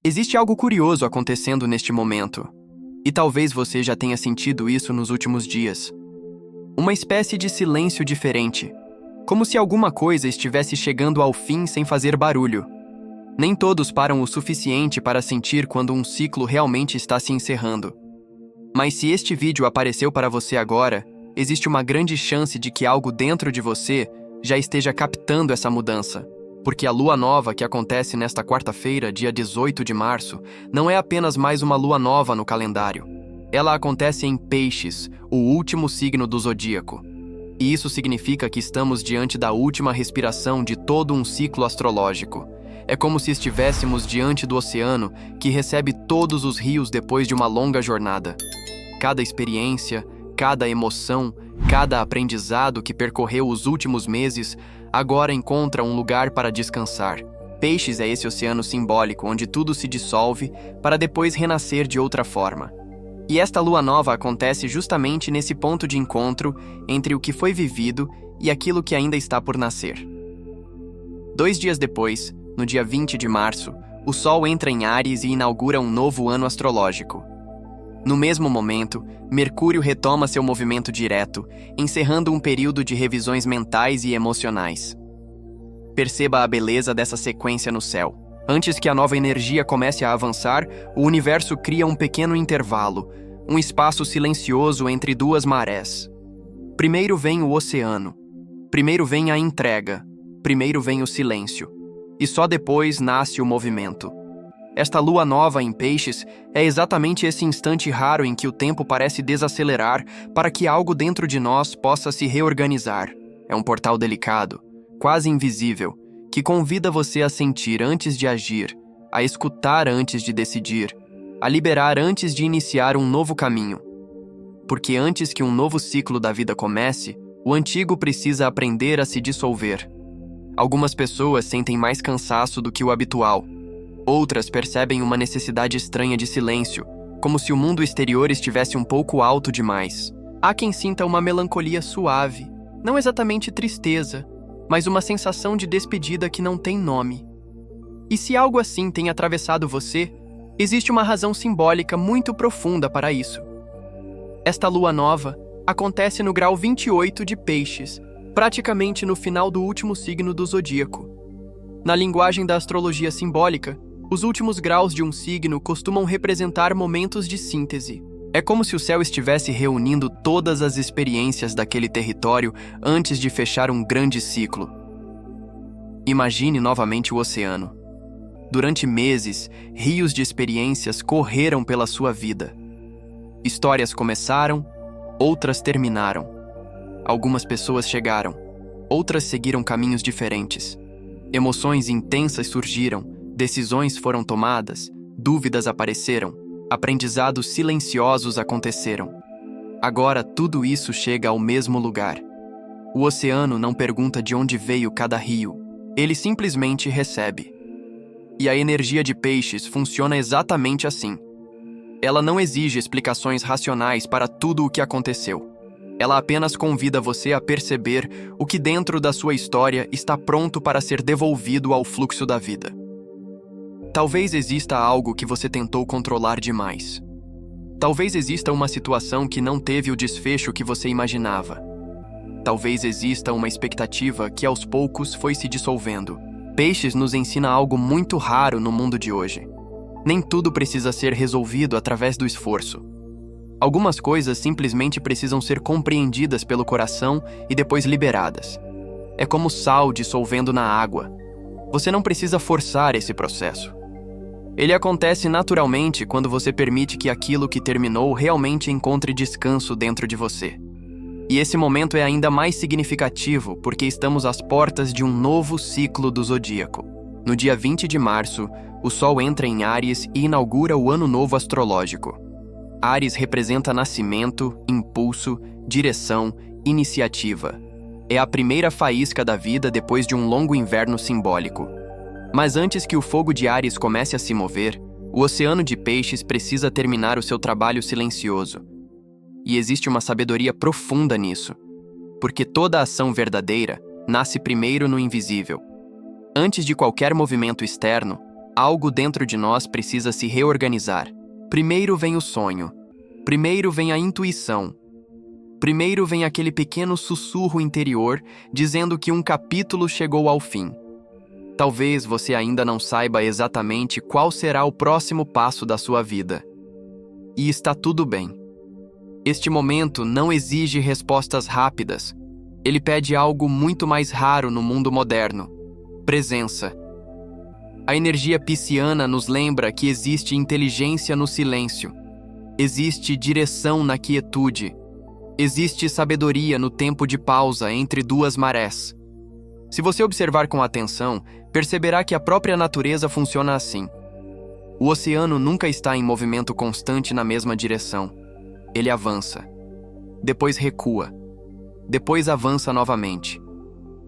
Existe algo curioso acontecendo neste momento, e talvez você já tenha sentido isso nos últimos dias. Uma espécie de silêncio diferente, como se alguma coisa estivesse chegando ao fim sem fazer barulho. Nem todos param o suficiente para sentir quando um ciclo realmente está se encerrando. Mas se este vídeo apareceu para você agora, existe uma grande chance de que algo dentro de você já esteja captando essa mudança. Porque a lua nova que acontece nesta quarta-feira, dia 18 de março, não é apenas mais uma lua nova no calendário. Ela acontece em Peixes, o último signo do zodíaco. E isso significa que estamos diante da última respiração de todo um ciclo astrológico. É como se estivéssemos diante do oceano, que recebe todos os rios depois de uma longa jornada. Cada experiência, cada emoção, cada aprendizado que percorreu os últimos meses, agora encontra um lugar para descansar. Peixes é esse oceano simbólico onde tudo se dissolve para depois renascer de outra forma. E esta lua nova acontece justamente nesse ponto de encontro entre o que foi vivido e aquilo que ainda está por nascer. 2 dias depois, no dia 20 de março, o Sol entra em Áries e inaugura um novo ano astrológico. No mesmo momento, Mercúrio retoma seu movimento direto, encerrando um período de revisões mentais e emocionais. Perceba a beleza dessa sequência no céu. Antes que a nova energia comece a avançar, o universo cria um pequeno intervalo, um espaço silencioso entre duas marés. Primeiro vem o oceano. Primeiro vem a entrega. Primeiro vem o silêncio. E só depois nasce o movimento. Esta lua nova em Peixes é exatamente esse instante raro em que o tempo parece desacelerar para que algo dentro de nós possa se reorganizar. É um portal delicado, quase invisível, que convida você a sentir antes de agir, a escutar antes de decidir, a liberar antes de iniciar um novo caminho. Porque antes que um novo ciclo da vida comece, o antigo precisa aprender a se dissolver. Algumas pessoas sentem mais cansaço do que o habitual. Outras percebem uma necessidade estranha de silêncio, como se o mundo exterior estivesse um pouco alto demais. Há quem sinta uma melancolia suave, não exatamente tristeza, mas uma sensação de despedida que não tem nome. E se algo assim tem atravessado você, existe uma razão simbólica muito profunda para isso. Esta lua nova acontece no grau 28 de Peixes, praticamente no final do último signo do zodíaco. Na linguagem da astrologia simbólica, os últimos graus de um signo costumam representar momentos de síntese. É como se o céu estivesse reunindo todas as experiências daquele território antes de fechar um grande ciclo. Imagine novamente o oceano. Durante meses, rios de experiências correram pela sua vida. Histórias começaram, outras terminaram. Algumas pessoas chegaram, outras seguiram caminhos diferentes. Emoções intensas surgiram, decisões foram tomadas, dúvidas apareceram, aprendizados silenciosos aconteceram. Agora tudo isso chega ao mesmo lugar. O oceano não pergunta de onde veio cada rio, ele simplesmente recebe. E a energia de Peixes funciona exatamente assim. Ela não exige explicações racionais para tudo o que aconteceu. Ela apenas convida você a perceber o que dentro da sua história está pronto para ser devolvido ao fluxo da vida. Talvez exista algo que você tentou controlar demais. Talvez exista uma situação que não teve o desfecho que você imaginava. Talvez exista uma expectativa que aos poucos foi se dissolvendo. Peixes nos ensina algo muito raro no mundo de hoje. Nem tudo precisa ser resolvido através do esforço. Algumas coisas simplesmente precisam ser compreendidas pelo coração e depois liberadas. É como sal dissolvendo na água. Você não precisa forçar esse processo. Ele acontece naturalmente quando você permite que aquilo que terminou realmente encontre descanso dentro de você. E esse momento é ainda mais significativo porque estamos às portas de um novo ciclo do zodíaco. No dia 20 de março, o Sol entra em Áries e inaugura o Ano Novo Astrológico. Áries representa nascimento, impulso, direção, iniciativa. É a primeira faísca da vida depois de um longo inverno simbólico. Mas antes que o fogo de Áries comece a se mover, o oceano de Peixes precisa terminar o seu trabalho silencioso. E existe uma sabedoria profunda nisso, porque toda ação verdadeira nasce primeiro no invisível. Antes de qualquer movimento externo, Algo dentro de nós precisa se reorganizar. Primeiro vem o sonho. Primeiro vem a intuição. Primeiro vem aquele pequeno sussurro interior dizendo que um capítulo chegou ao fim. Talvez você ainda não saiba exatamente qual será o próximo passo da sua vida. E está tudo bem. Este momento não exige respostas rápidas. Ele pede algo muito mais raro no mundo moderno: presença. A energia pisciana nos lembra que existe inteligência no silêncio. Existe direção na quietude. Existe sabedoria no tempo de pausa entre duas marés. Se você observar com atenção, perceberá que a própria natureza funciona assim. O oceano nunca está em movimento constante na mesma direção. Ele avança. Depois recua. Depois avança novamente.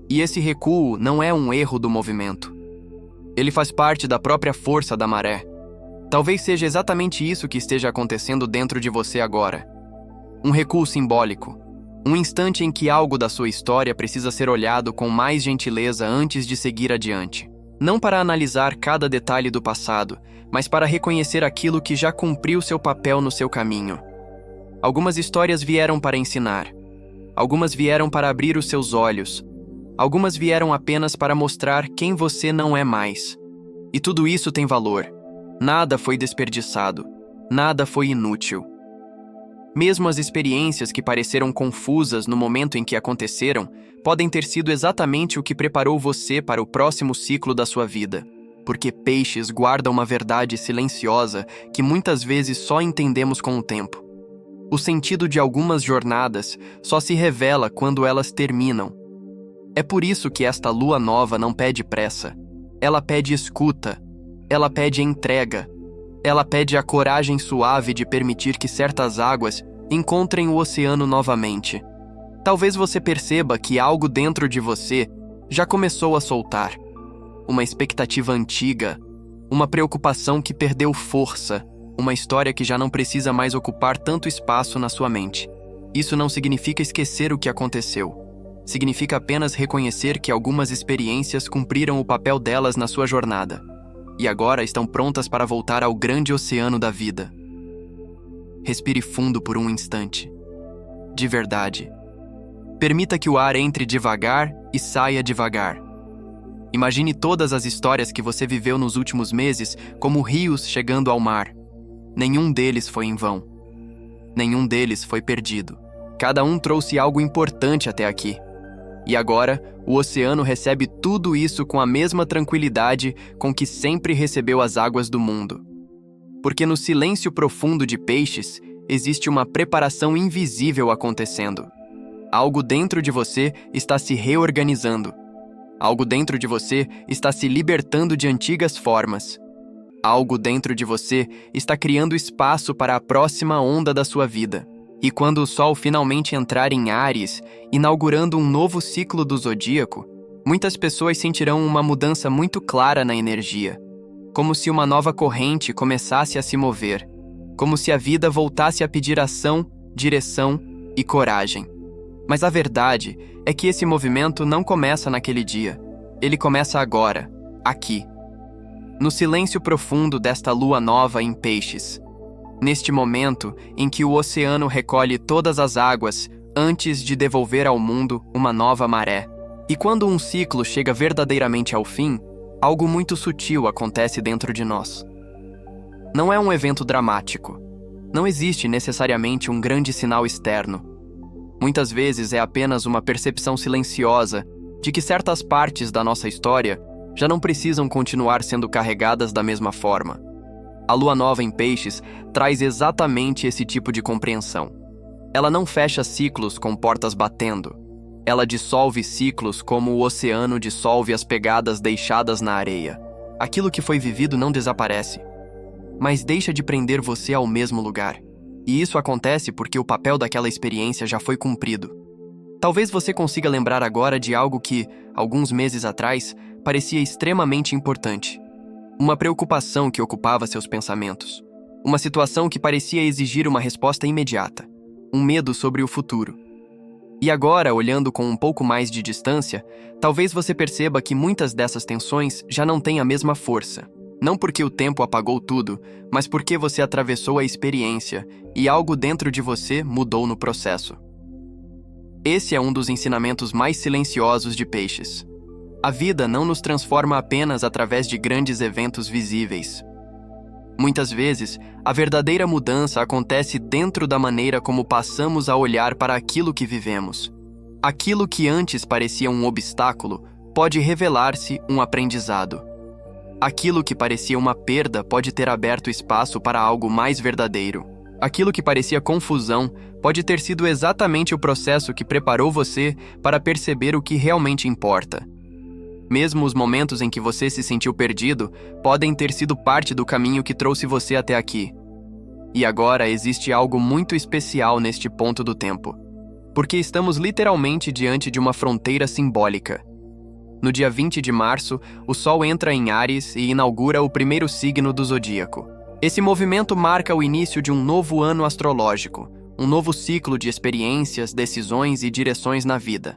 E esse recuo não é um erro do movimento. Ele faz parte da própria força da maré. Talvez seja exatamente isso que esteja acontecendo dentro de você agora. Um recuo simbólico. Um instante em que algo da sua história precisa ser olhado com mais gentileza antes de seguir adiante. Não para analisar cada detalhe do passado, mas para reconhecer aquilo que já cumpriu seu papel no seu caminho. Algumas histórias vieram para ensinar. Algumas vieram para abrir os seus olhos. Algumas vieram apenas para mostrar quem você não é mais. E tudo isso tem valor. Nada foi desperdiçado. Nada foi inútil. Mesmo as experiências que pareceram confusas no momento em que aconteceram, podem ter sido exatamente o que preparou você para o próximo ciclo da sua vida. Porque peixes guardam uma verdade silenciosa que muitas vezes só entendemos com o tempo. O sentido de algumas jornadas só se revela quando elas terminam. É por isso que esta lua nova não pede pressa. Ela pede escuta. Ela pede entrega. Ela pede a coragem suave de permitir que certas águas encontrem o oceano novamente. Talvez você perceba que algo dentro de você já começou a soltar. Uma expectativa antiga, uma preocupação que perdeu força, uma história que já não precisa mais ocupar tanto espaço na sua mente. Isso não significa esquecer o que aconteceu. Significa apenas reconhecer que algumas experiências cumpriram o papel delas na sua jornada. E agora estão prontas para voltar ao grande oceano da vida. Respire fundo por um instante. De verdade. Permita que o ar entre devagar e saia devagar. Imagine todas as histórias que você viveu nos últimos meses como rios chegando ao mar. Nenhum deles foi em vão. Nenhum deles foi perdido. Cada um trouxe algo importante até aqui. E agora, o oceano recebe tudo isso com a mesma tranquilidade com que sempre recebeu as águas do mundo. Porque no silêncio profundo de peixes, existe uma preparação invisível acontecendo. Algo dentro de você está se reorganizando. Algo dentro de você está se libertando de antigas formas. Algo dentro de você está criando espaço para a próxima onda da sua vida. E quando o Sol finalmente entrar em Áries, inaugurando um novo ciclo do zodíaco, muitas pessoas sentirão uma mudança muito clara na energia, como se uma nova corrente começasse a se mover, como se a vida voltasse a pedir ação, direção e coragem. Mas a verdade é que esse movimento não começa naquele dia, ele começa agora, aqui, no silêncio profundo desta lua nova em Peixes. Neste momento em que o oceano recolhe todas as águas antes de devolver ao mundo uma nova maré. E quando um ciclo chega verdadeiramente ao fim, algo muito sutil acontece dentro de nós. Não é um evento dramático. Não existe necessariamente um grande sinal externo. Muitas vezes é apenas uma percepção silenciosa de que certas partes da nossa história já não precisam continuar sendo carregadas da mesma forma. A lua nova em Peixes traz exatamente esse tipo de compreensão. Ela não fecha ciclos com portas batendo. Ela dissolve ciclos como o oceano dissolve as pegadas deixadas na areia. Aquilo que foi vivido não desaparece, mas deixa de prender você ao mesmo lugar. E isso acontece porque o papel daquela experiência já foi cumprido. Talvez você consiga lembrar agora de algo que, alguns meses atrás, parecia extremamente importante. Uma preocupação que ocupava seus pensamentos. Uma situação que parecia exigir uma resposta imediata. Um medo sobre o futuro. E agora, olhando com um pouco mais de distância, talvez você perceba que muitas dessas tensões já não têm a mesma força. Não porque o tempo apagou tudo, mas porque você atravessou a experiência e algo dentro de você mudou no processo. Esse é um dos ensinamentos mais silenciosos de Peixes. A vida não nos transforma apenas através de grandes eventos visíveis. Muitas vezes, a verdadeira mudança acontece dentro da maneira como passamos a olhar para aquilo que vivemos. Aquilo que antes parecia um obstáculo pode revelar-se um aprendizado. Aquilo que parecia uma perda pode ter aberto espaço para algo mais verdadeiro. Aquilo que parecia confusão pode ter sido exatamente o processo que preparou você para perceber o que realmente importa. Mesmo os momentos em que você se sentiu perdido podem ter sido parte do caminho que trouxe você até aqui. E agora existe algo muito especial neste ponto do tempo, porque estamos literalmente diante de uma fronteira simbólica. No dia 20 de março, o Sol entra em Áries e inaugura o primeiro signo do zodíaco. Esse movimento marca o início de um novo ano astrológico, um novo ciclo de experiências, decisões e direções na vida.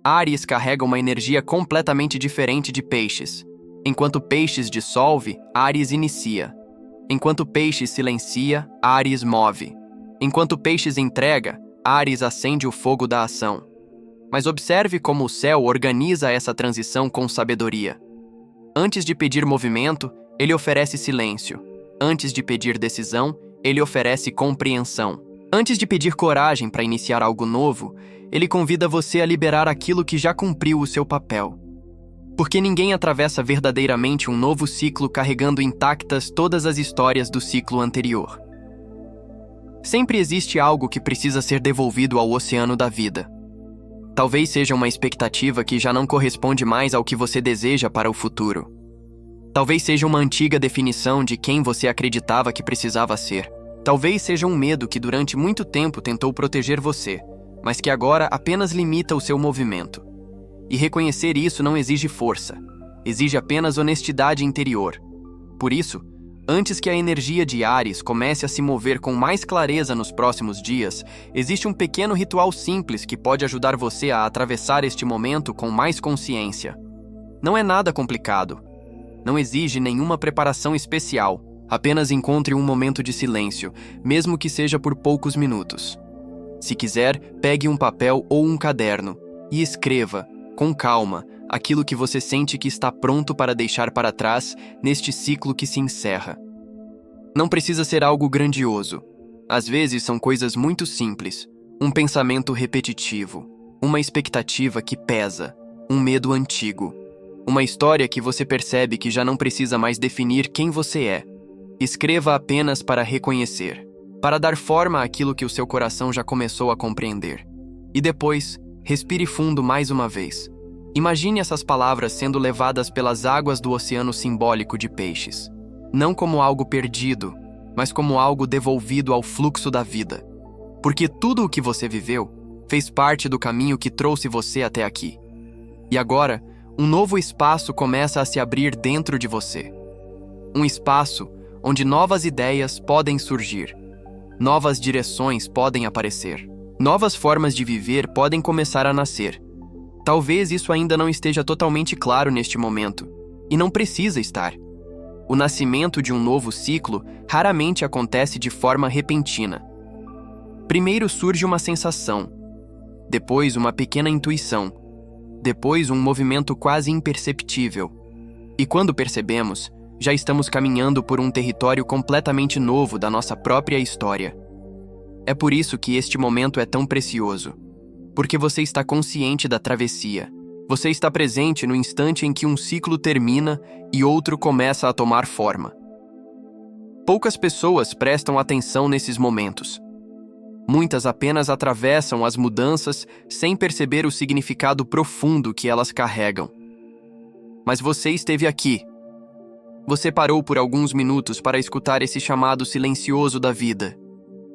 Áries carrega uma energia completamente diferente de Peixes. Enquanto Peixes dissolve, Áries inicia. Enquanto Peixes silencia, Áries move. Enquanto Peixes entrega, Áries acende o fogo da ação. Mas observe como o céu organiza essa transição com sabedoria. Antes de pedir movimento, ele oferece silêncio. Antes de pedir decisão, ele oferece compreensão. Antes de pedir coragem para iniciar algo novo, ele convida você a liberar aquilo que já cumpriu o seu papel. Porque ninguém atravessa verdadeiramente um novo ciclo carregando intactas todas as histórias do ciclo anterior. Sempre existe algo que precisa ser devolvido ao oceano da vida. Talvez seja uma expectativa que já não corresponde mais ao que você deseja para o futuro. Talvez seja uma antiga definição de quem você acreditava que precisava ser. Talvez seja um medo que durante muito tempo tentou proteger você, mas que agora apenas limita o seu movimento. E reconhecer isso não exige força, exige apenas honestidade interior. Por isso, antes que a energia de Áries comece a se mover com mais clareza nos próximos dias, existe um pequeno ritual simples que pode ajudar você a atravessar este momento com mais consciência. Não é nada complicado. Não exige nenhuma preparação especial. Apenas encontre um momento de silêncio, mesmo que seja por poucos minutos. Se quiser, pegue um papel ou um caderno e escreva, com calma, aquilo que você sente que está pronto para deixar para trás neste ciclo que se encerra. Não precisa ser algo grandioso. Às vezes são coisas muito simples. Um pensamento repetitivo, uma expectativa que pesa, um medo antigo, uma história que você percebe que já não precisa mais definir quem você é. Escreva apenas para reconhecer, para dar forma àquilo que o seu coração já começou a compreender. E depois, respire fundo mais uma vez. Imagine essas palavras sendo levadas pelas águas do oceano simbólico de Peixes. Não como algo perdido, mas como algo devolvido ao fluxo da vida. Porque tudo o que você viveu fez parte do caminho que trouxe você até aqui. E agora, um novo espaço começa a se abrir dentro de você. Um espaço onde novas ideias podem surgir, novas direções podem aparecer, novas formas de viver podem começar a nascer. Talvez isso ainda não esteja totalmente claro neste momento, e não precisa estar. O nascimento de um novo ciclo raramente acontece de forma repentina. Primeiro surge uma sensação, depois uma pequena intuição, depois um movimento quase imperceptível. E quando percebemos, já estamos caminhando por um território completamente novo da nossa própria história. É por isso que este momento é tão precioso. Porque você está consciente da travessia. Você está presente no instante em que um ciclo termina e outro começa a tomar forma. Poucas pessoas prestam atenção nesses momentos. Muitas apenas atravessam as mudanças sem perceber o significado profundo que elas carregam. Mas você esteve aqui. Você parou por alguns minutos para escutar esse chamado silencioso da vida.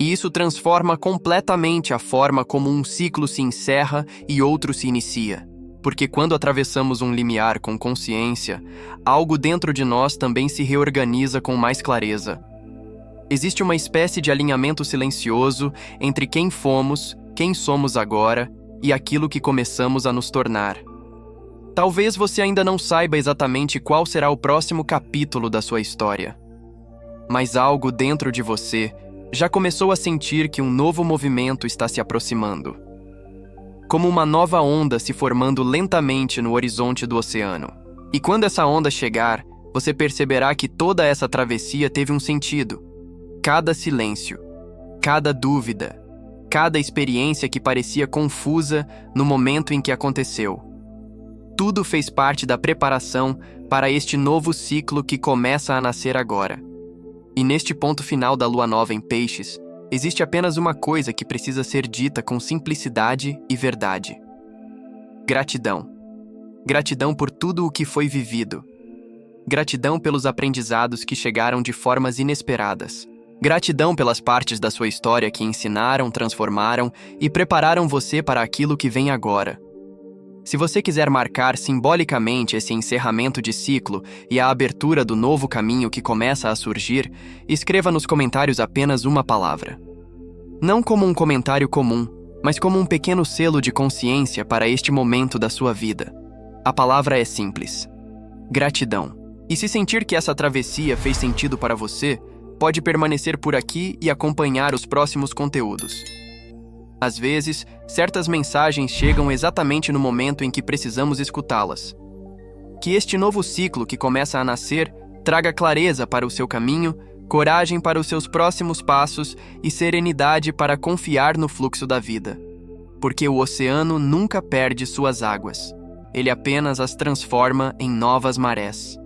E isso transforma completamente a forma como um ciclo se encerra e outro se inicia. Porque quando atravessamos um limiar com consciência, algo dentro de nós também se reorganiza com mais clareza. Existe uma espécie de alinhamento silencioso entre quem fomos, quem somos agora e aquilo que começamos a nos tornar. Talvez você ainda não saiba exatamente qual será o próximo capítulo da sua história, mas algo dentro de você já começou a sentir que um novo movimento está se aproximando, como uma nova onda se formando lentamente no horizonte do oceano. E quando essa onda chegar, você perceberá que toda essa travessia teve um sentido. Cada silêncio, cada dúvida, cada experiência que parecia confusa no momento em que aconteceu. Tudo fez parte da preparação para este novo ciclo que começa a nascer agora. E neste ponto final da lua nova em Peixes, existe apenas uma coisa que precisa ser dita com simplicidade e verdade. Gratidão. Gratidão por tudo o que foi vivido. Gratidão pelos aprendizados que chegaram de formas inesperadas. Gratidão pelas partes da sua história que ensinaram, transformaram e prepararam você para aquilo que vem agora. Se você quiser marcar simbolicamente esse encerramento de ciclo e a abertura do novo caminho que começa a surgir, escreva nos comentários apenas uma palavra. Não como um comentário comum, mas como um pequeno selo de consciência para este momento da sua vida. A palavra é simples: gratidão. E se sentir que essa travessia fez sentido para você, pode permanecer por aqui e acompanhar os próximos conteúdos. Às vezes, certas mensagens chegam exatamente no momento em que precisamos escutá-las. Que este novo ciclo que começa a nascer traga clareza para o seu caminho, coragem para os seus próximos passos e serenidade para confiar no fluxo da vida. Porque o oceano nunca perde suas águas. Ele apenas as transforma em novas marés.